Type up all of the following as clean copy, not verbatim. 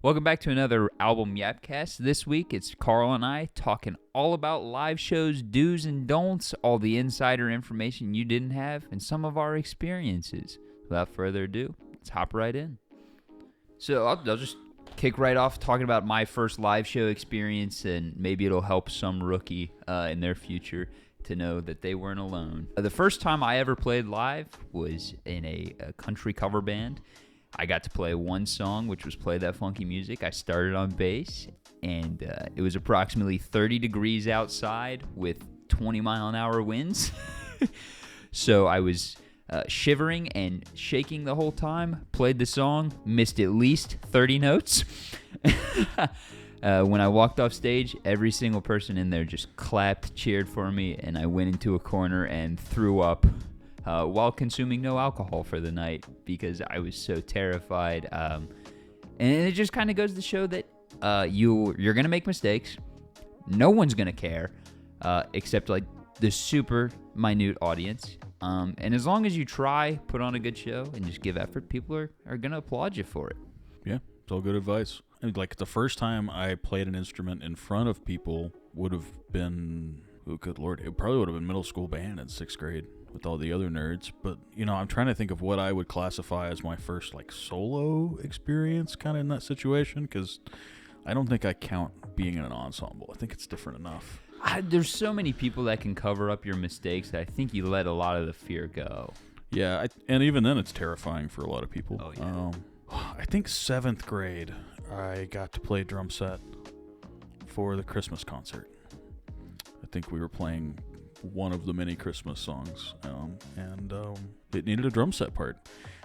Welcome back to another album Yapcast. This week, it's Karl and I talking all about live shows, do's and don'ts, all the insider information you didn't have, and some of our experiences. Without further ado, let's hop right in. So I'll just kick right off talking about my first live show experience, and maybe it'll help some rookie in their future to know that they weren't alone. The first time I ever played live was in a country cover band. I got to play one song, which was Play That Funky Music. I started on bass, and it was approximately 30 degrees outside with 20-mile-an-hour winds. So I was shivering and shaking the whole time, played the song, missed at least 30 notes. When I walked off stage, every single person in there just clapped, cheered for me, and I went into a corner and threw up. While consuming no alcohol for the night because I was so terrified. And it just kind of goes to show that you're going to make mistakes. No one's going to care except like the super minute audience. And as long as you try, put on a good show, and just give effort, people are going to applaud you for it. Yeah, it's all good advice. I mean, like the first time I played an instrument in front of people would have been, oh, good Lord, it probably would have been middle school band in 6th grade. With all the other nerds, but I'm trying to think of what I would classify as my first like solo experience kind of in that situation, because I don't think I count being in an ensemble. I think it's different enough. There's so many people that can cover up your mistakes that I think you let a lot of the fear go. Yeah, and even then it's terrifying for a lot of people. Oh, yeah. I think 7th grade I got to play drum set for the Christmas concert. I think we were playing one of the many Christmas songs, and it needed a drum set part,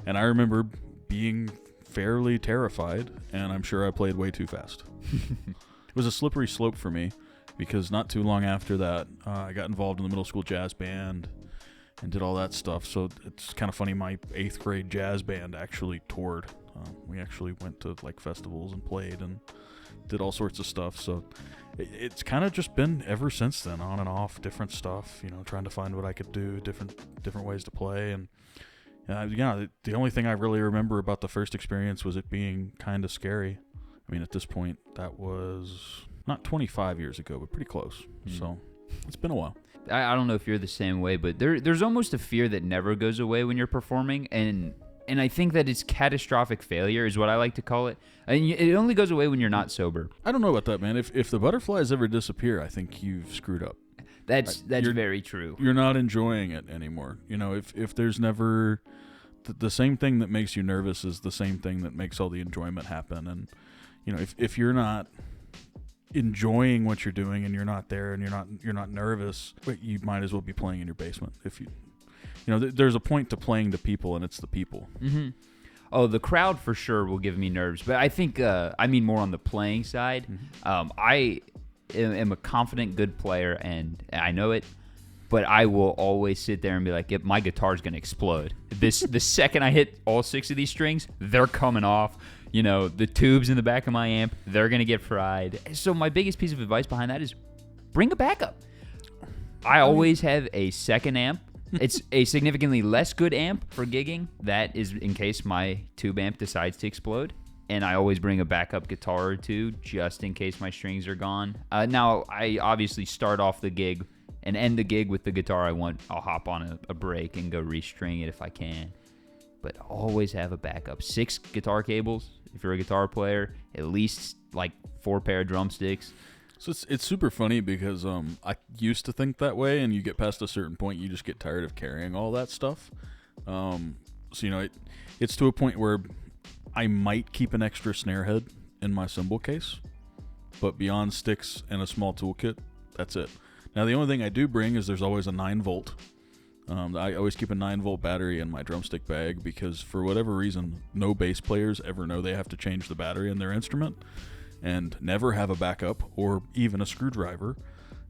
and I remember being fairly terrified, and I'm sure I played way too fast. It was a slippery slope for me, because not too long after that, I got involved in the middle school jazz band and did all that stuff. So it's kind of funny, my 8th grade jazz band actually toured. We actually went to like festivals and played and did all sorts of stuff. So it's kind of just been ever since then, on and off, different stuff, trying to find what I could do, different ways to play. And the only thing I really remember about the first experience was it being kind of scary. I mean, at this point, that was not 25 years ago, but pretty close. So it's been a while. I don't know if you're the same way, but there's almost a fear that never goes away when you're performing, and I think that it's catastrophic failure is what I like to call it. And it only goes away when you're not sober. I don't know about that, man. If the butterflies ever disappear, I think you've screwed up. That's very true. You're not enjoying it anymore. If there's never the same thing that makes you nervous is the same thing that makes all the enjoyment happen. And if you're not enjoying what you're doing and you're not there and you're not nervous, you might as well be playing in your basement. If there's a point to playing to people, and it's the people. Mm-hmm. Oh, the crowd for sure will give me nerves, but I think I mean more on the playing side. Mm-hmm. I am a confident, good player, and I know it, but I will always sit there and be like, my guitar's going to explode. The second I hit all 6 of these strings, they're coming off. The tubes in the back of my amp, they're going to get fried. So my biggest piece of advice behind that is bring a backup. I always have a second amp. It's a significantly less good amp for gigging. That is in case my tube amp decides to explode. And I always bring a backup guitar or two just in case my strings are gone. Now, I obviously start off the gig and end the gig with the guitar I want. I'll hop on a break and go restring it if I can. But always have a backup. 6 guitar cables if you're a guitar player. At least like 4 pair of drumsticks. So it's super funny because I used to think that way, and you get past a certain point, you just get tired of carrying all that stuff. It's to a point where I might keep an extra snare head in my cymbal case, but beyond sticks and a small toolkit, that's it. Now the only thing I do bring is there's always a 9-volt. I always keep a 9-volt battery in my drumstick bag because for whatever reason, no bass players ever know they have to change the battery in their instrument, and never have a backup or even a screwdriver.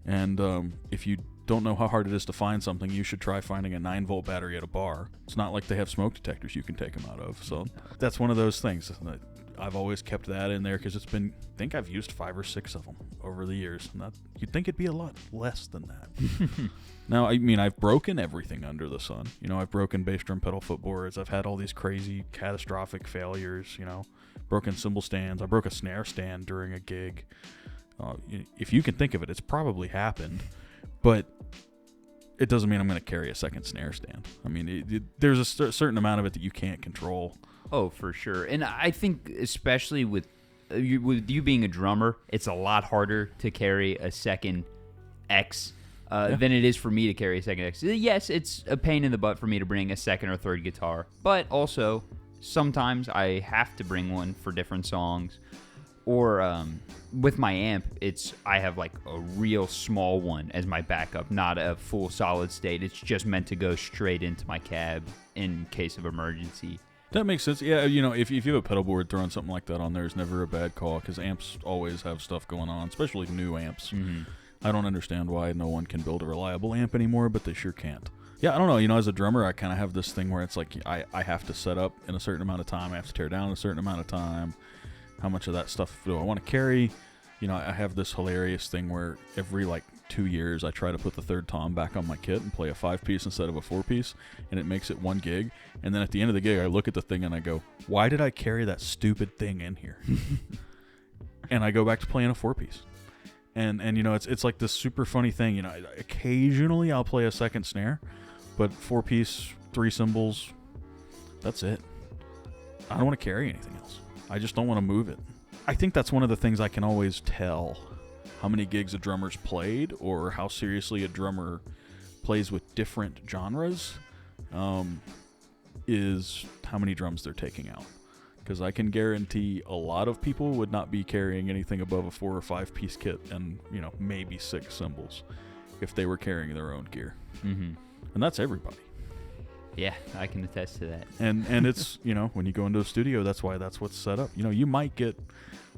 And if you don't know how hard it is to find something, you should try finding a 9-volt battery at a bar. It's not like they have smoke detectors you can take them out of. So that's one of those things. I've always kept that in there because I think I've used 5 or 6 of them over the years. And you'd think it'd be a lot less than that. Now, I mean, I've broken everything under the sun. I've broken bass drum pedal footboards. I've had all these crazy catastrophic failures, broken cymbal stands. I broke a snare stand during a gig. If you can think of it, it's probably happened. But it doesn't mean I'm going to carry a second snare stand. I mean, there's a certain amount of it that you can't control. Oh, for sure. And I think especially with you being a drummer, it's a lot harder to carry a second X than it is for me to carry a second X. Yes, it's a pain in the butt for me to bring a second or third guitar, but also sometimes I have to bring one for different songs. Or with my amp, I have like a real small one as my backup, not a full solid state. It's just meant to go straight into my cab in case of emergency. That makes sense. Yeah, if you have a pedal board, throwing something like that on there is never a bad call because amps always have stuff going on, especially new amps. Mm-hmm. I don't understand why no one can build a reliable amp anymore, but they sure can't. Yeah, I don't know. As a drummer, I kind of have this thing where it's like I have to set up in a certain amount of time. I have to tear down in a certain amount of time. How much of that stuff do I want to carry? I have this hilarious thing where every 2 years I try to put the third tom back on my kit and play a 5-piece instead of a 4-piece, and it makes it one gig. And then at the end of the gig, I look at the thing and I go, why did I carry that stupid thing in here? And I go back to playing a 4-piece. And it's like this super funny thing. Occasionally I'll play a second snare, but 4-piece, 3 cymbals, that's it. I don't want to carry anything else. I just don't want to move it. I think that's one of the things I can always tell how many gigs a drummer's played or how seriously a drummer plays with different genres is how many drums they're taking out. Because I can guarantee a lot of people would not be carrying anything above a 4 or 5-piece kit and, maybe 6 cymbals if they were carrying their own gear. Mm-hmm. And that's everybody. Yeah, I can attest to that. And it's, when you go into a studio, that's what's set up. You might get,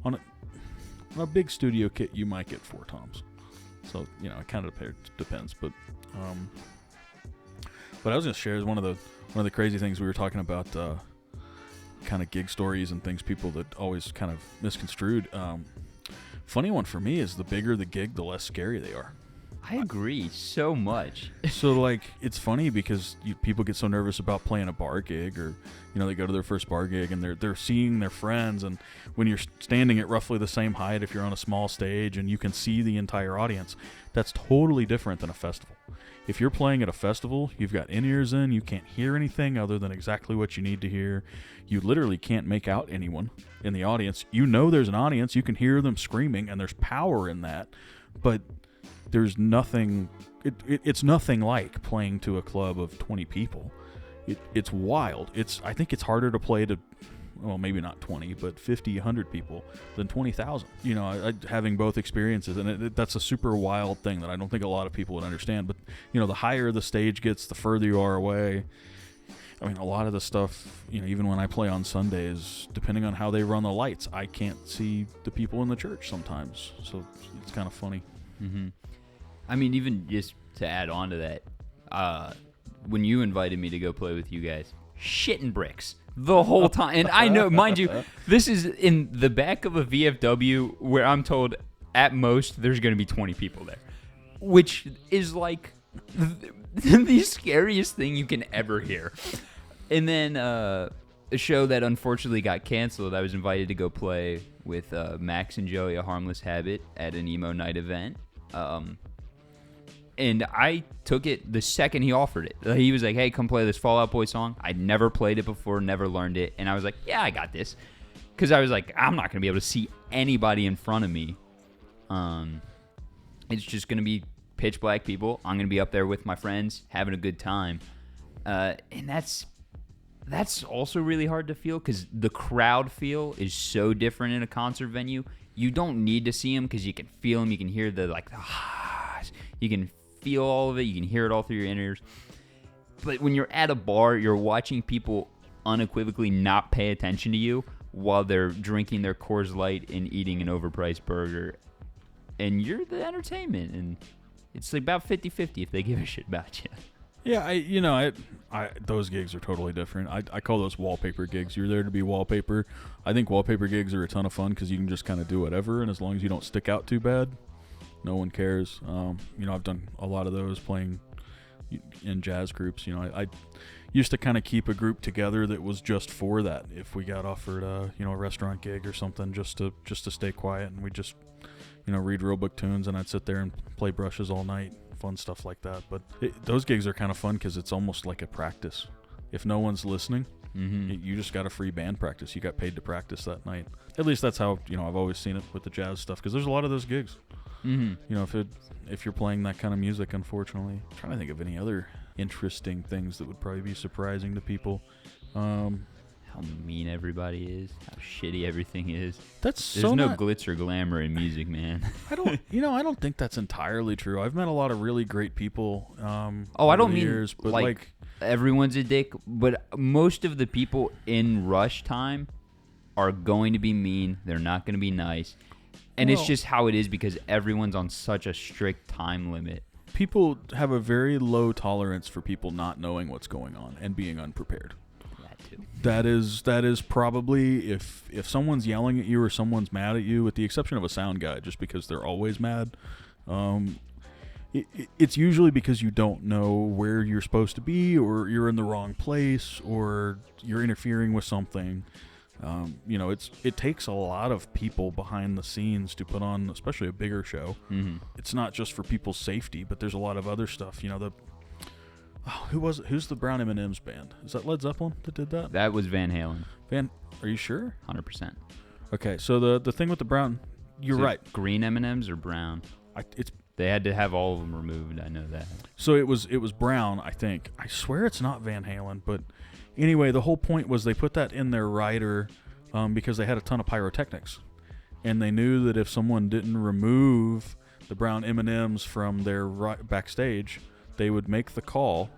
on a big studio kit, you might get 4 toms. So, it kind of depends. But I was going to share is one of the crazy things we were talking about, kind of gig stories and things people that always kind of misconstrued. Funny one for me is the bigger the gig, the less scary they are. I agree so much. So, it's funny because people get so nervous about playing a bar gig or, they go to their first bar gig and they're seeing their friends. And when you're standing at roughly the same height, if you're on a small stage and you can see the entire audience, that's totally different than a festival. If you're playing at a festival, you've got in-ears in, you can't hear anything other than exactly what you need to hear. You literally can't make out anyone in the audience. There's an audience, you can hear them screaming, and there's power in that. But there's nothing, it's nothing like playing to a club of 20 people. It's wild. I think it's harder to play to, well, maybe not 20, but 50, 100 people than 20,000. Having both experiences, and that's a super wild thing that I don't think a lot of people would understand. But, the higher the stage gets, the further you are away. I mean, a lot of the stuff, even when I play on Sundays, depending on how they run the lights, I can't see the people in the church sometimes. So it's kind of funny. Mm-hmm. I mean, even just to add on to that, when you invited me to go play with you guys, shitting bricks the whole time. And I know, mind you, this is in the back of a VFW where I'm told at most there's going to be 20 people there, which is like the scariest thing you can ever hear. And then a show that unfortunately got canceled, I was invited to go play with Max and Joey, A Harmless Habit, at an emo night event. And I took it the second he offered it. He was like, hey, come play this Fall Out Boy song. I'd never played it before, never learned it. And I was like, yeah, I got this. Because I was like, I'm not going to be able to see anybody in front of me. It's just going to be pitch black people. I'm going to be up there with my friends, having a good time. And that's also really hard to feel because the crowd feel is so different in a concert venue. You don't need to see them because you can feel them. You can hear the you can feel all of it. You can hear it all through your ears. But when you're at a bar, you're watching people unequivocally not pay attention to you while they're drinking their Coors Light and eating an overpriced burger. And you're the entertainment. And it's about 50-50 if they give a shit about you. Yeah, I those gigs are totally different. I call those wallpaper gigs. You're there to be wallpaper. I think wallpaper gigs are a ton of fun because you can just kind of do whatever, and as long as you don't stick out too bad, no one cares. I've done a lot of those playing in jazz groups. I used to kind of keep a group together that was just for that. If we got offered a restaurant gig or something, just to stay quiet, and we just read real book tunes, and I'd sit there and play brushes all night, fun stuff like that. But those gigs are kind of fun because it's almost like a practice. If no one's listening, you just got a free band practice. You got paid to practice that night. At least that's how I've always seen it with the jazz stuff, because there's a lot of those gigs. If you're playing that kind of music, unfortunately. I'm trying to think of any other interesting things that would probably be surprising to people. How mean everybody is, how shitty everything is. There's no glitz or glamour in music, man. I don't think that's entirely true. I've met a lot of really great people. I don't mean years, but like everyone's a dick, but most of the people in rush time are going to be mean. They're not going to be nice. And it's just how it is because everyone's on such a strict time limit. People have a very low tolerance for people not knowing what's going on and being unprepared. That is probably if someone's yelling at you or someone's mad at you, with the exception of a sound guy, just because they're always mad, it's usually because you don't know where you're supposed to be, or you're in the wrong place, or you're interfering with something. It takes a lot of people behind the scenes to put on, especially a bigger show. Mm-hmm. It's not just for people's safety, but there's a lot of other stuff. Who's the Brown M&M's band? Is that Led Zeppelin that did that? That was Van Halen. Are you sure? 100%. Okay, so the thing with the Brown, you're right. Green M&M's or brown? They had to have all of them removed. I know that. So it was brown, I think. I swear it's not Van Halen, but anyway, the whole point was they put that in their rider because they had a ton of pyrotechnics, and they knew that if someone didn't remove the Brown M&M's from their backstage, they would make the call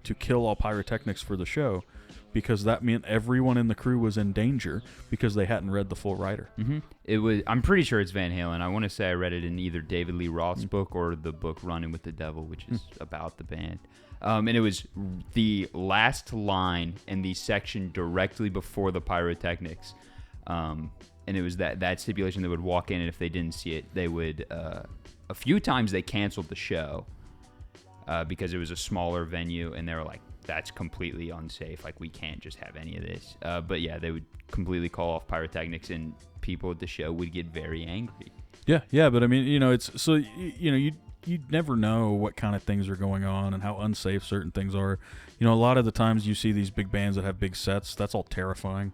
to kill all pyrotechnics for the show, because that meant everyone in the crew was in danger because they hadn't read the full rider. Mm-hmm. I'm pretty sure it's Van Halen. I want to say I read it in either David Lee Roth's book or the book Running with the Devil, which is about the band. And it was the last line in the section directly before the pyrotechnics. And it was that stipulation they would walk in, and if they didn't see it, they would... a few times they canceled the show. Because it was a smaller venue, and they were like, that's completely unsafe. Like, we can't just have any of this. But yeah, they would completely call off pyrotechnics, and people at the show would get very angry. Yeah, but I mean, it's so, you never know what kind of things are going on and how unsafe certain things are. A lot of the times you see these big bands that have big sets. That's all terrifying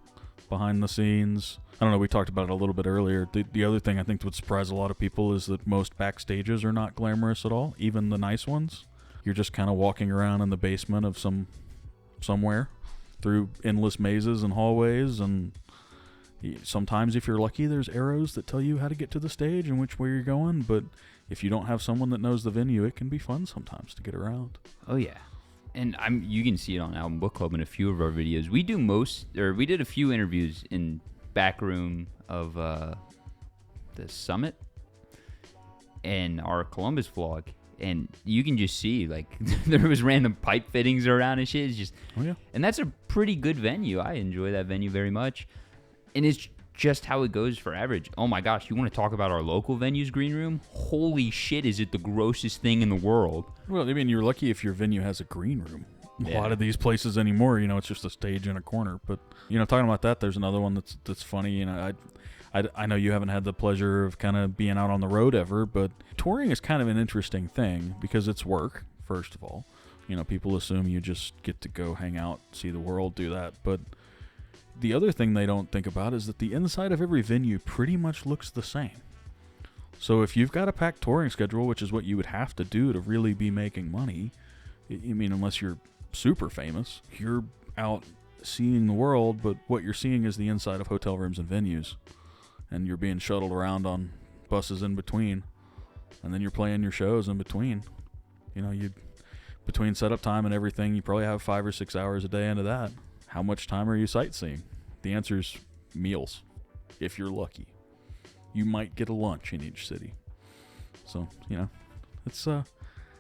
behind the scenes. I don't know, we talked about it a little bit earlier. The other thing I think would surprise a lot of people is that most backstages are not glamorous at all, even the nice ones. You're just kind of walking around in the basement of somewhere through endless mazes and hallways, and sometimes, if you're lucky, there's arrows that tell you how to get to the stage and which way you're going. But if you don't have someone that knows the venue, it can be fun sometimes to get around. Oh yeah, and you can see it on Album Book Club in a few of our videos. We did a few interviews in back room of the Summit and our Columbus vlog. And you can just see, like, there was random pipe fittings around and shit. It's just, and that's a pretty good venue. I enjoy that venue very much. And it's just how it goes for average. Oh my gosh, you want to talk about our local venue's green room? Holy shit, is it the grossest thing in the world? Well, I mean, you're lucky if your venue has a green room. A lot of these places anymore, it's just a stage in a corner. But, talking about that, there's another one that's funny. I know you haven't had the pleasure of kind of being out on the road ever, but touring is kind of an interesting thing because it's work, first of all. People assume you just get to go hang out, see the world, do that. But the other thing they don't think about is that the inside of every venue pretty much looks the same. So if you've got a packed touring schedule, which is what you would have to do to really be making money, unless you're super famous, you're out seeing the world, but what you're seeing is the inside of hotel rooms and venues. And you're being shuttled around on buses in between, and then you're playing your shows in between. Between setup time and everything, you probably have 5 or 6 hours a day into that. How much time are you sightseeing? The answer is meals, if you're lucky. You might get a lunch in each city. So, it's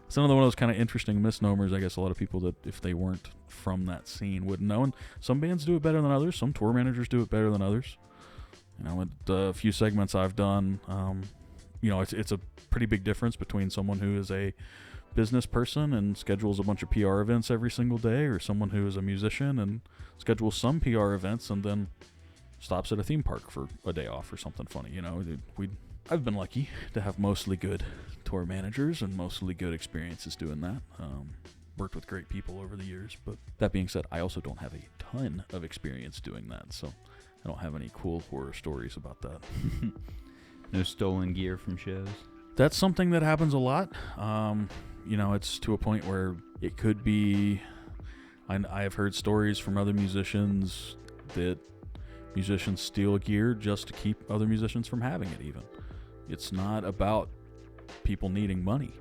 It's another one of those kind of interesting misnomers, I guess a lot of people that if they weren't from that scene wouldn't know. And some bands do it better than others. Some tour managers do it better than others. You know, with the few segments I've done, you know, it's a pretty big difference between someone who is a business person and schedules a bunch of PR events every single day, or someone who is a musician and schedules some PR events and then stops at a theme park for a day off or something funny. You know, I've been lucky to have mostly good tour managers and mostly good experiences doing that. Worked with great people over the years, but that being said, I also don't have a ton of experience doing that, so I don't have any cool horror stories about that. No stolen gear from shows? That's something that happens a lot. You know, it's to a point where it could be... I have heard stories from other musicians that musicians steal gear just to keep other musicians from having it even. It's not about people needing money.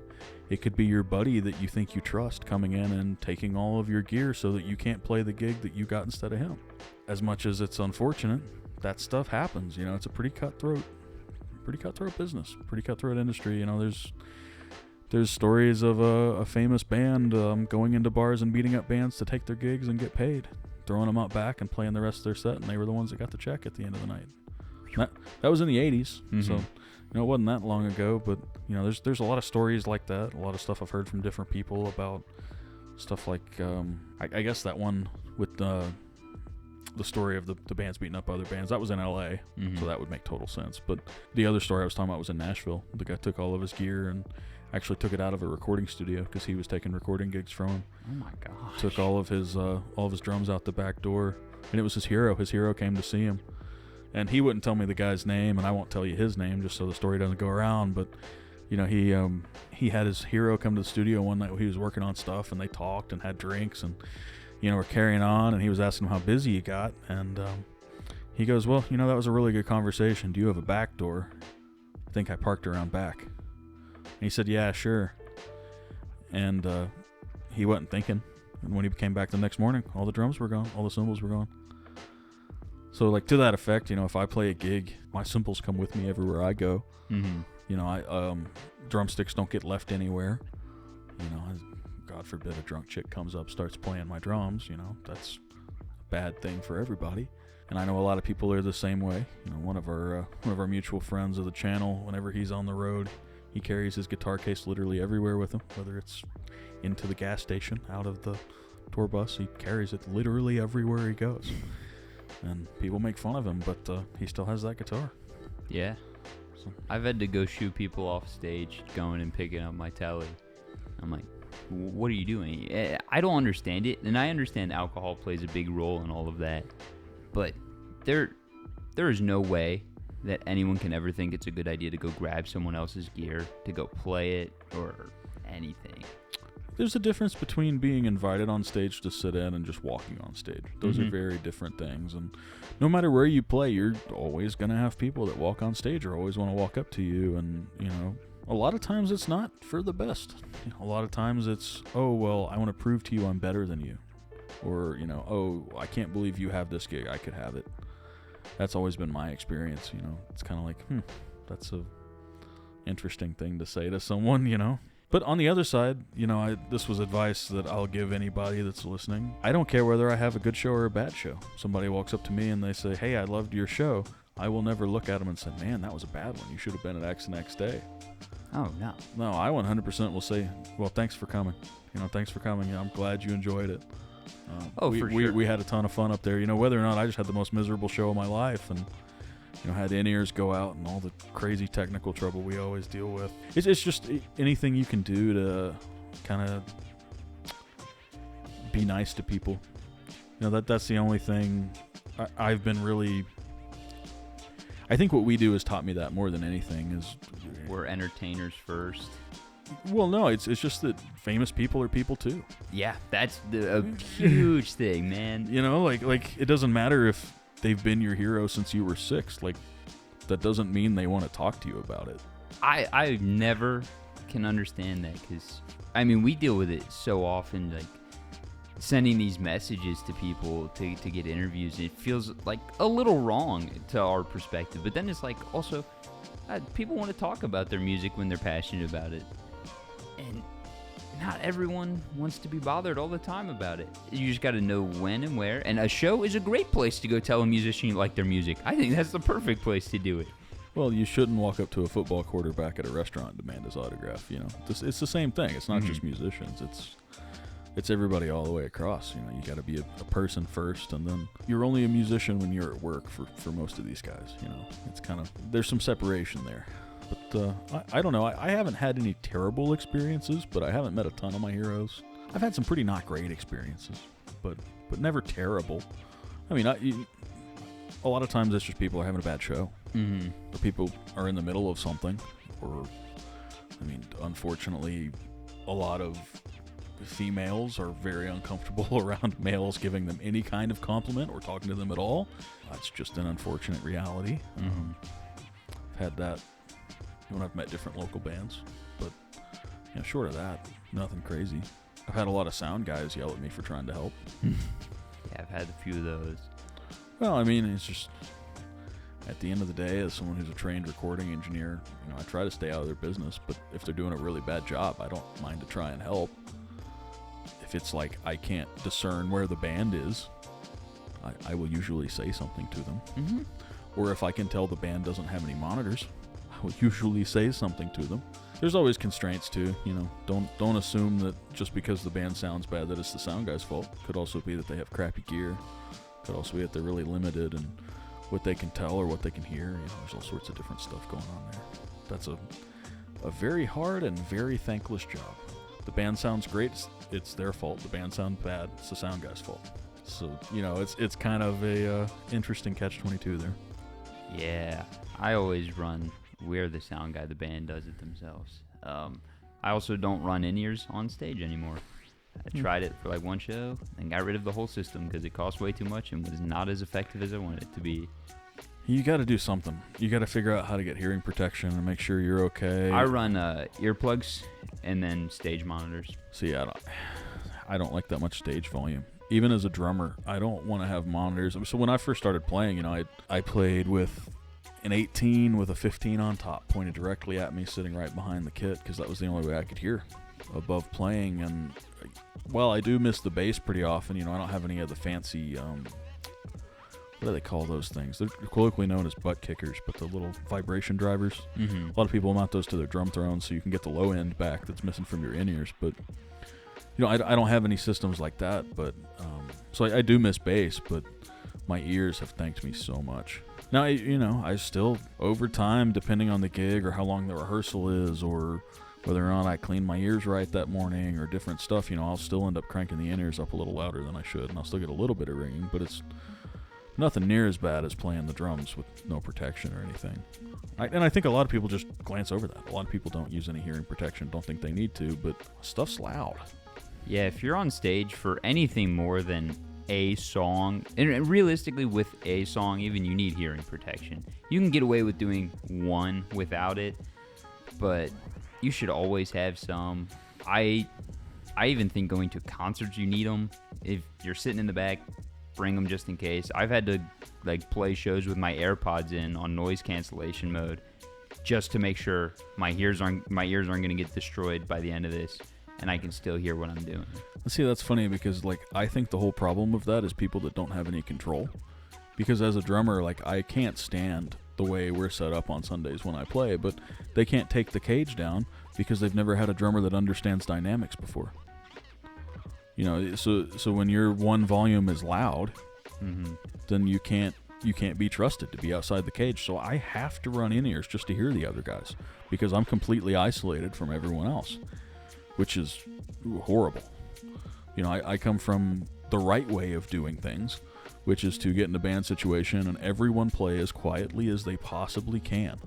It could be your buddy that you think you trust coming in and taking all of your gear so that you can't play the gig that you got instead of him. As much as it's unfortunate, that stuff happens. You know, it's a pretty cutthroat business, pretty cutthroat industry. You know, there's stories of a famous band going into bars and beating up bands to take their gigs and get paid, throwing them out back and playing the rest of their set, and they were the ones that got the check at the end of the night. That was in the 80s, so you know, it wasn't that long ago, but you know, there's a lot of stories like that, a lot of stuff I've heard from different people about stuff like I guess that one with the story of the bands beating up other bands, that was in LA, so that would make total sense. But the other story I was talking about was in Nashville. The guy took all of his gear and actually took it out of a recording studio because he was taking recording gigs from him. Oh my gosh. Took all of his drums out the back door, and it was his hero. His hero came to see him, and he wouldn't tell me the guy's name, and I won't tell you his name just so the story doesn't go around. But you know, he had his hero come to the studio one night when he was working on stuff, and they talked and had drinks and, you know, were carrying on, and he was asking him how busy he got, and he goes, well, you know, that was a really good conversation. Do you have a back door? I think I parked around back. And he said, yeah, sure. And he wasn't thinking. And when he came back the next morning, all the drums were gone, all the cymbals were gone. So, like, to that effect, you know, if I play a gig, my cymbals come with me everywhere I go. You know, drumsticks don't get left anywhere. You know, God forbid a drunk chick comes up, starts playing my drums. You know, that's a bad thing for everybody. And I know a lot of people are the same way. You know, one of our mutual friends of the channel, whenever he's on the road, he carries his guitar case literally everywhere with him, whether it's into the gas station, out of the tour bus. He carries it literally everywhere he goes. And people make fun of him, but he still has that guitar. Yeah. So I've had to go shoo people off stage going and picking up my telly. I'm like, what are you doing? I don't understand it, and I understand alcohol plays a big role in all of that, but there is no way that anyone can ever think it's a good idea to go grab someone else's gear to go play it or anything. There's a difference between being invited on stage to sit in and just walking on stage. Those are very different things. And no matter where you play, you're always going to have people that walk on stage or always want to walk up to you. And, you know, a lot of times it's not for the best. You know, a lot of times it's, oh, well, I want to prove to you I'm better than you. Or, you know, oh, I can't believe you have this gig. I could have it. That's always been my experience. You know, it's kind of like, that's a interesting thing to say to someone, you know. But on the other side, you know, this was advice that I'll give anybody that's listening. I don't care whether I have a good show or a bad show. Somebody walks up to me and they say, hey, I loved your show. I will never look at them and say, man, that was a bad one. You should have been at X and X day. Oh, no. No, I 100% will say, well, thanks for coming. You know, thanks for coming. I'm glad you enjoyed it. For sure. We had a ton of fun up there. You know, whether or not I just had the most miserable show of my life and, you know, had in-ears go out and all the crazy technical trouble we always deal with. It's just anything you can do to kind of be nice to people. You know, that's the only thing I've been really... I think what we do has taught me that more than anything is... We're entertainers first. Well, no, it's just that famous people are people too. Yeah, that's a huge thing, man. You know, like it doesn't matter if they've been your hero since you were 6. Like, that doesn't mean they want to talk to you about it. I never can understand that because, I mean, we deal with it so often, like sending these messages to people to get interviews. It feels like a little wrong to our perspective, but then it's like also people want to talk about their music when they're passionate about it. And not everyone wants to be bothered all the time about it. You just got to know when and where. And a show is a great place to go tell a musician you like their music. I think that's the perfect place to do it. Well, you shouldn't walk up to a football quarterback at a restaurant and demand his autograph. It's the same thing. It's not just musicians. It's everybody all the way across. You got to be a person first, and then you're only a musician when you're at work for most of these guys. It's kind of, there's some separation there. But I don't know. I haven't had any terrible experiences, but I haven't met a ton of my heroes. I've had some pretty not great experiences, but never terrible. I mean, a lot of times it's just people are having a bad show. Or people are in the middle of something. Or, unfortunately, a lot of females are very uncomfortable around males giving them any kind of compliment or talking to them at all. That's just an unfortunate reality. I've had that when I've met different local bands. But, short of that, nothing crazy. I've had a lot of sound guys yell at me for trying to help. Yeah, I've had a few of those. Well, it's just, at the end of the day, as someone who's a trained recording engineer, I try to stay out of their business, but if they're doing a really bad job, I don't mind to try and help. If it's like I can't discern where the band is, I will usually say something to them. Or if I can tell the band doesn't have any monitors, I will usually say something to them. There's always constraints too, don't assume that just because the band sounds bad that it's the sound guy's fault. Could also be that they have crappy gear. Could also be that they're really limited in what they can tell or what they can hear. There's all sorts of different stuff going on there. That's a very hard and very thankless job. The band sounds great, it's their fault. The band sounds bad, it's the sound guy's fault. So, it's kind of a interesting catch-22 there. Yeah, I always run we're the sound guy. The band does it themselves. I also don't run in-ears on stage anymore. I tried it for like one show and got rid of the whole system because it cost way too much and was not as effective as I wanted it to be. You got to do something. You got to figure out how to get hearing protection and make sure you're okay. I run earplugs and then stage monitors. See, I don't like that much stage volume. Even as a drummer, I don't want to have monitors. So when I first started playing, I played with an 18 with a 15 on top pointed directly at me, sitting right behind the kit, because that was the only way I could hear above playing. And while I do miss the bass pretty often, I don't have any of the fancy, what do they call those things? They're colloquially known as butt kickers, but the little vibration drivers. A lot of people mount those to their drum thrones so you can get the low end back that's missing from your in-ears. But, I don't have any systems like that. But so I do miss bass, but my ears have thanked me so much. Now, I still, over time, depending on the gig or how long the rehearsal is, or whether or not I clean my ears right that morning or different stuff, I'll still end up cranking the in-ears up a little louder than I should, and I'll still get a little bit of ringing, but it's nothing near as bad as playing the drums with no protection or anything. And I think a lot of people just glance over that. A lot of people don't use any hearing protection, don't think they need to, but stuff's loud. Yeah, if you're on stage for anything more than a song, and realistically with a song, even you need hearing protection. You can get away with doing one without it, but you should always have some. I even think going to concerts you need them. If you're sitting in the back, bring them just in case. I've had to play shows with my AirPods in on noise cancellation mode just to make sure my ears aren't going to get destroyed by the end of this, and I can still hear what I'm doing. See, that's funny because I think the whole problem with that is people that don't have any control. Because as a drummer, I can't stand the way we're set up on Sundays when I play, but they can't take the cage down because they've never had a drummer that understands dynamics before. So when your one volume is loud, then you can't be trusted to be outside the cage. So I have to run in-ears just to hear the other guys because I'm completely isolated from everyone else, which is horrible. I come from the right way of doing things, which is to get in a band situation and everyone play as quietly as they possibly can,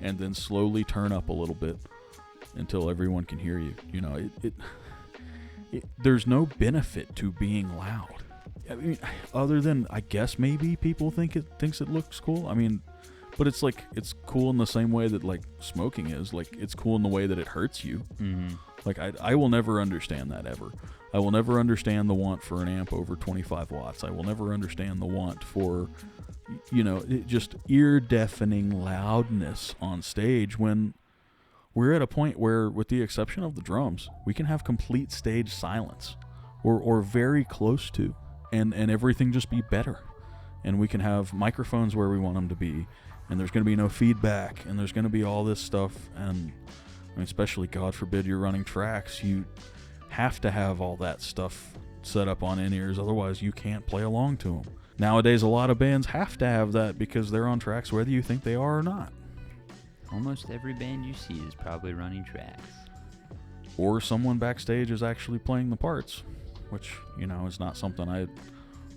and then slowly turn up a little bit until everyone can hear you. There's no benefit to being loud. Other than, I guess, maybe people thinks it looks cool. But it's it's cool in the same way that smoking is. It's cool in the way that it hurts you. I will never understand that ever. I will never understand the want for an amp over 25 watts. I will never understand the want for, just ear-deafening loudness on stage when we're at a point where, with the exception of the drums, we can have complete stage silence, or very close to, and everything just be better. And we can have microphones where we want them to be, and there's going to be no feedback, and there's going to be all this stuff. And I mean, especially, God forbid, you're running tracks, you have to have all that stuff set up on in-ears, otherwise you can't play along to them. Nowadays, a lot of bands have to have that because they're on tracks whether you think they are or not. Almost every band you see is probably running tracks. Or someone backstage is actually playing the parts, which, is not something I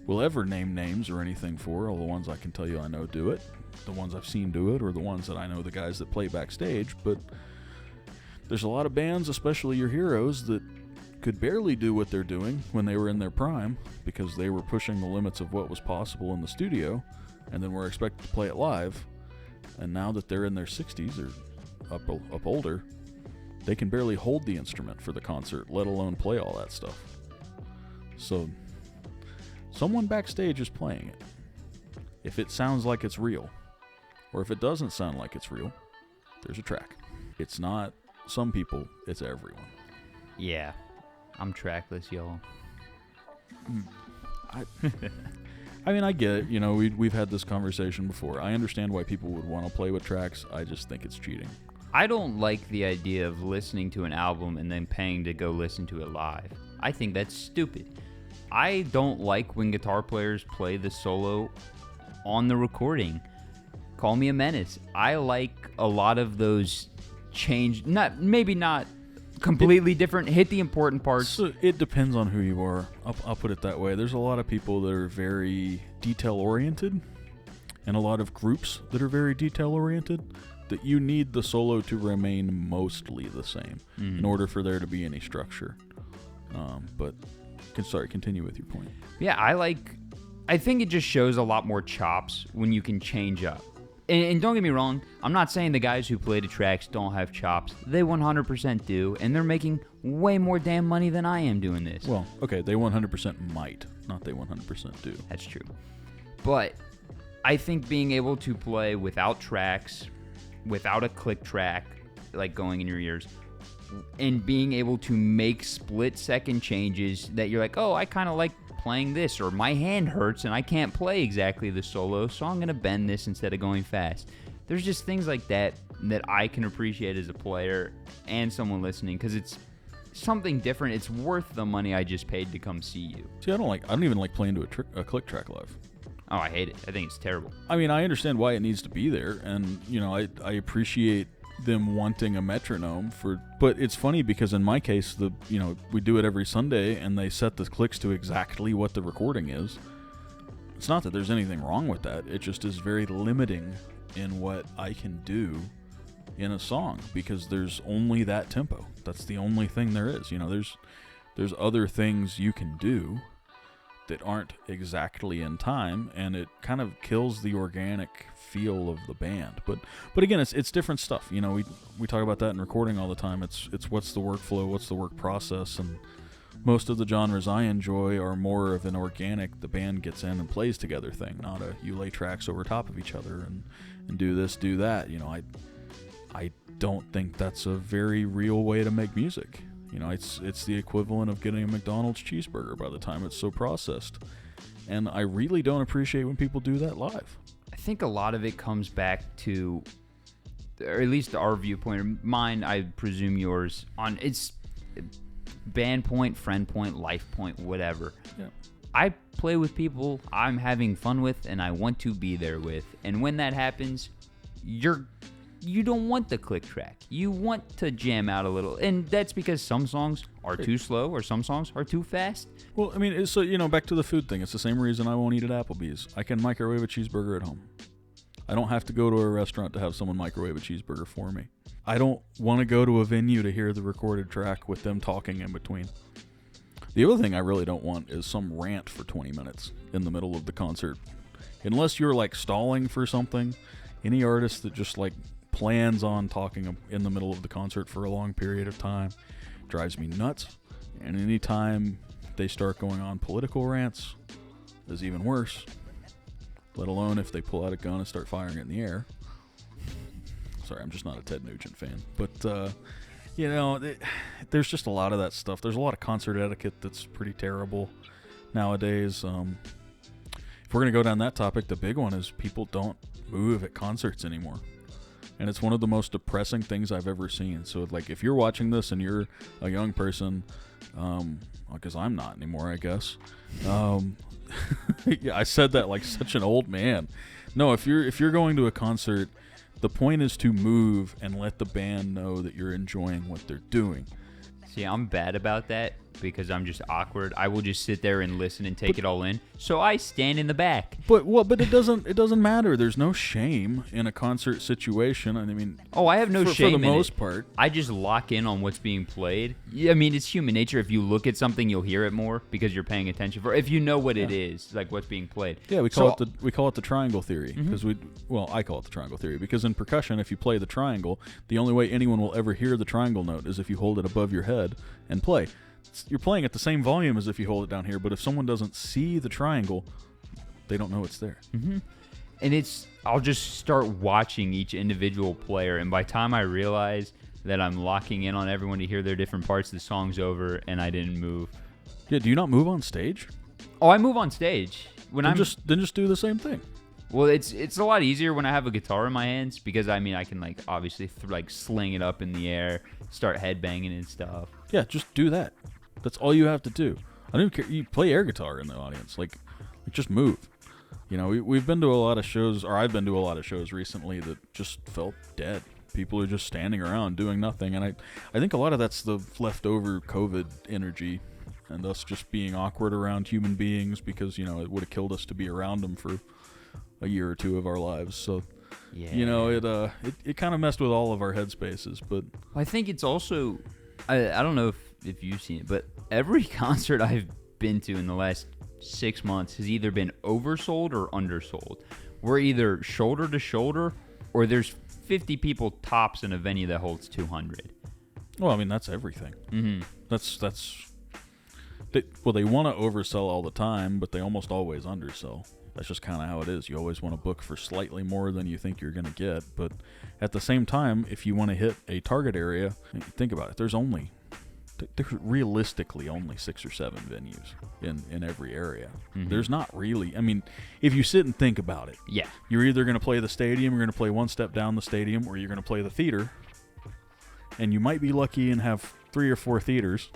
will ever name names or anything for. All the ones I can tell you I know do it, the ones I've seen do it, or the ones that I know the guys that play backstage. But there's a lot of bands, especially your heroes, that could barely do what they're doing when they were in their prime because they were pushing the limits of what was possible in the studio, and then were expected to play it live. And now that they're in their 60s or up older, they can barely hold the instrument for the concert, let alone play all that stuff. So someone backstage is playing it. If it sounds like it's real, or if it doesn't sound like it's real, there's a track. It's not some people, it's everyone. Yeah, I'm trackless, y'all. I mean, I get it. We've had this conversation before. I understand why people would want to play with tracks. I just think it's cheating. I don't like the idea of listening to an album and then paying to go listen to it live. I think that's stupid. I don't like when guitar players play the solo on the recording. Call me a menace. I like a lot of those maybe not completely different, hit the important parts. So it depends on who you are. I'll put it that way. There's a lot of people that are very detail-oriented, and a lot of groups that are very detail-oriented, that you need the solo to remain mostly the same in order for there to be any structure. But continue with your point. Yeah, I think it just shows a lot more chops when you can change up. And don't get me wrong, I'm not saying the guys who play the tracks don't have chops. They 100% do, and they're making way more damn money than I am doing this. Well, okay, they 100% might, not they 100% do. That's true. But I think being able to play without tracks, without a click track, like going in your ears, and being able to make split-second changes that you're like, oh, I kind of like playing this, or my hand hurts and I can't play exactly the solo, so I'm going to bend this instead of going fast. There's just things like that I can appreciate as a player and someone listening, because it's something different. It's worth the money I just paid to come see you. See, I don't even like playing to a click track live. Oh, I hate it. I think it's terrible. I mean, I understand why it needs to be there, and I appreciate them wanting a metronome but it's funny because in my case, we do it every Sunday and they set the clicks to exactly what the recording is. It's not that there's anything wrong with that. It just is very limiting in what I can do in a song because there's only that tempo. That's the only thing there is. There's other things you can do that aren't exactly in time, and it kind of kills the organic feel of the band. But again, it's different stuff. We talk about that in recording all the time. It's what's the workflow, what's the work process, and most of the genres I enjoy are more of an organic, the band gets in and plays together thing, not a you lay tracks over top of each other and do this, do that. I don't think that's a very real way to make music. It's the equivalent of getting a McDonald's cheeseburger by the time it's so processed. And I really don't appreciate when people do that live. I think a lot of it comes back to, or at least our viewpoint, mine, I presume yours, on it's band point, friend point, life point, whatever. Yeah. I play with people I'm having fun with and I want to be there with. And when that happens, you don't want the click track. You want to jam out a little. And that's because some songs are too slow or some songs are too fast. Well, I mean, back to the food thing. It's the same reason I won't eat at Applebee's. I can microwave a cheeseburger at home. I don't have to go to a restaurant to have someone microwave a cheeseburger for me. I don't want to go to a venue to hear the recorded track with them talking in between. The other thing I really don't want is some rant for 20 minutes in the middle of the concert. Unless you're stalling for something, any artist that just plans on talking in the middle of the concert for a long period of time drives me nuts. And anytime they start going on political rants is even worse, let alone if they pull out a gun and start firing it in the air. Sorry, I'm just not a Ted Nugent fan. But, there's just a lot of that stuff. There's a lot of concert etiquette that's pretty terrible nowadays. If we're going to go down that topic, the big one is people don't move at concerts anymore. And it's one of the most depressing things I've ever seen. So, like, if you're watching this and you're a young person, because I'm not anymore, I guess. Yeah, I said that like such an old man. No, if you're going to a concert, the point is to move and let the band know that you're enjoying what they're doing. See, I'm bad about that because I'm just awkward. I will just sit there and listen and take it all in. So I stand in the back. But it doesn't matter. There's no shame in a concert situation. I mean, I have no shame for the in most it. part. I just lock in on what's being played. Yeah, I mean, it's human nature. If you look at something, you'll hear it more because you're paying attention for. If you know what it is, like what's being played. Yeah, we call it the triangle theory because I call it the triangle theory because in percussion, if you play the triangle, the only way anyone will ever hear the triangle note is if you hold it above your head and play. You're playing at the same volume as if you hold it down here, but if someone doesn't see the triangle, they don't know it's there. Mm-hmm. And I'll just start watching each individual player, and by the time I realize that I'm locking in on everyone to hear their different parts, the song's over, and I didn't move. Yeah, do you not move on stage? Oh, I move on stage. Then just do the same thing. Well, it's a lot easier when I have a guitar in my hands because, I mean, I can, like, obviously, sling it up in the air, start headbanging and stuff. Yeah, just do that. That's all you have to do. I don't care. You play air guitar in the audience. Like just move. You know, we've been to a lot of shows, or I've been to a lot of shows recently that just felt dead. People are just standing around doing nothing. And I think a lot of that's the leftover COVID energy and us just being awkward around human beings because, it would have killed us to be around them for a year or two of our lives. So, yeah. It kind of messed with all of our headspaces. But I think it's also, I don't know if you've seen it, but every concert I've been to in the last 6 months has either been oversold or undersold. We're either shoulder to shoulder or there's 50 people tops in a venue that holds 200. Well, I mean, that's everything. Mm-hmm. They want to oversell all the time, but they almost always undersell. That's just kind of how it is. You always want to book for slightly more than you think you're going to get. But at the same time, if you want to hit a target area, think about it. There's realistically only 6 or 7 venues in every area. Mm-hmm. There's not really. I mean, if you sit and think about it, yeah, you're either going to play the stadium, you're going to play one step down the stadium, or you're going to play the theater. And you might be lucky and have 3 or 4 theaters,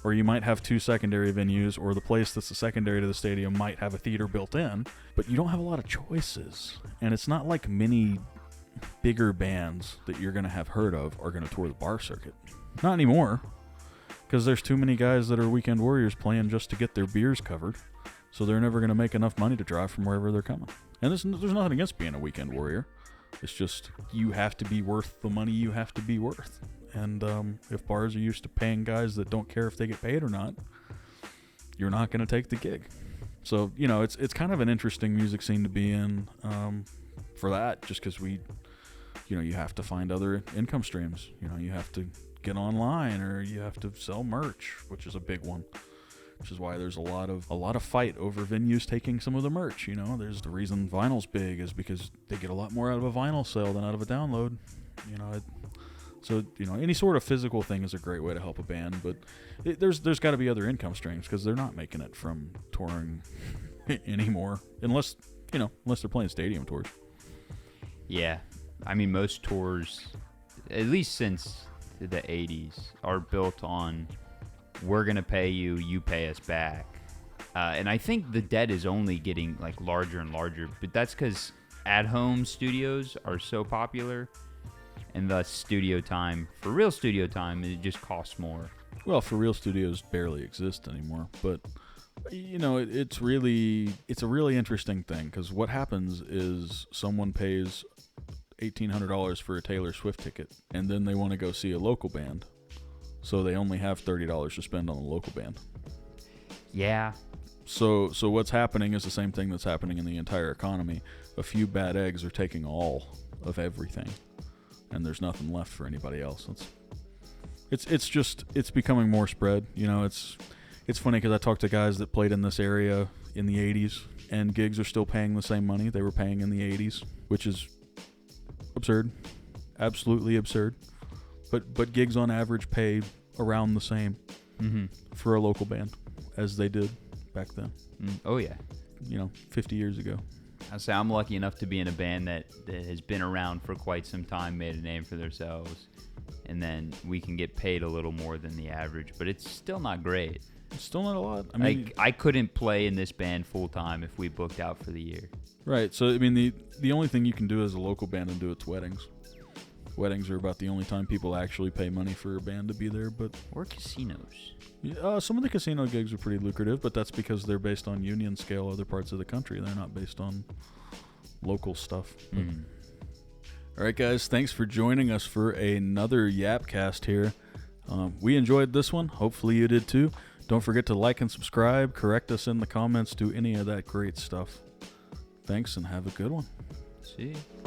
or you might have 2 secondary venues, or the place that's the secondary to the stadium might have a theater built in, but you don't have a lot of choices. And it's not like many bigger bands that you're going to have heard of are going to tour the bar circuit. Not anymore, because there's too many guys that are weekend warriors playing just to get their beers covered, so they're never going to make enough money to drive from wherever they're coming. And there's nothing against being a weekend warrior. It's just you have to be worth the money you have to be worth. And if bars are used to paying guys that don't care if they get paid or not, you're not going to take the gig. So, it's kind of an interesting music scene to be in for that, just because you have to find other income streams. You have to get online, or you have to sell merch, which is a big one. Which is why there's a lot of fight over venues taking some of the merch. There's the reason vinyl's big is because they get a lot more out of a vinyl sale than out of a download. So any sort of physical thing is a great way to help a band, but there's got to be other income streams because they're not making it from touring anymore, unless they're playing stadium tours. Yeah, I mean most tours, at least since the 80s, are built on we're gonna pay you, you pay us back, and I think the debt is only getting larger and larger, but that's because at-home studios are so popular. And thus, studio time, for real studio time, it just costs more. Well, for real studios barely exist anymore. But, it's a really interesting thing. Because what happens is someone pays $1,800 for a Taylor Swift ticket. And then they want to go see a local band. So they only have $30 to spend on a local band. Yeah. So what's happening is the same thing that's happening in the entire economy. A few bad eggs are taking all of everything. And there's nothing left for anybody else. It's becoming more spread. It's funny because I talked to guys that played in this area in the 80s, and gigs are still paying the same money they were paying in the 80s, which is absurd. absolutely absurd. But gigs on average pay around the same for a local band as they did back then. Oh, yeah. 50 years ago. I say I'm lucky enough to be in a band that has been around for quite some time, made a name for themselves, and then we can get paid a little more than the average, but it's still not great. It's still not a lot. I mean, I couldn't play in this band full time if we booked out for the year. Right. So I mean, the only thing you can do as a local band and do it's weddings. Weddings are about the only time people actually pay money for a band to be there, or casinos. Some of the casino gigs are pretty lucrative, but that's because they're based on union scale other parts of the country. They're not based on local stuff. All right, guys, thanks for joining us for another Yapcast here. We enjoyed this one. Hopefully you did too. Don't forget to like and subscribe. Correct us in the comments. Do any of that great stuff. Thanks, and have a good one. See you.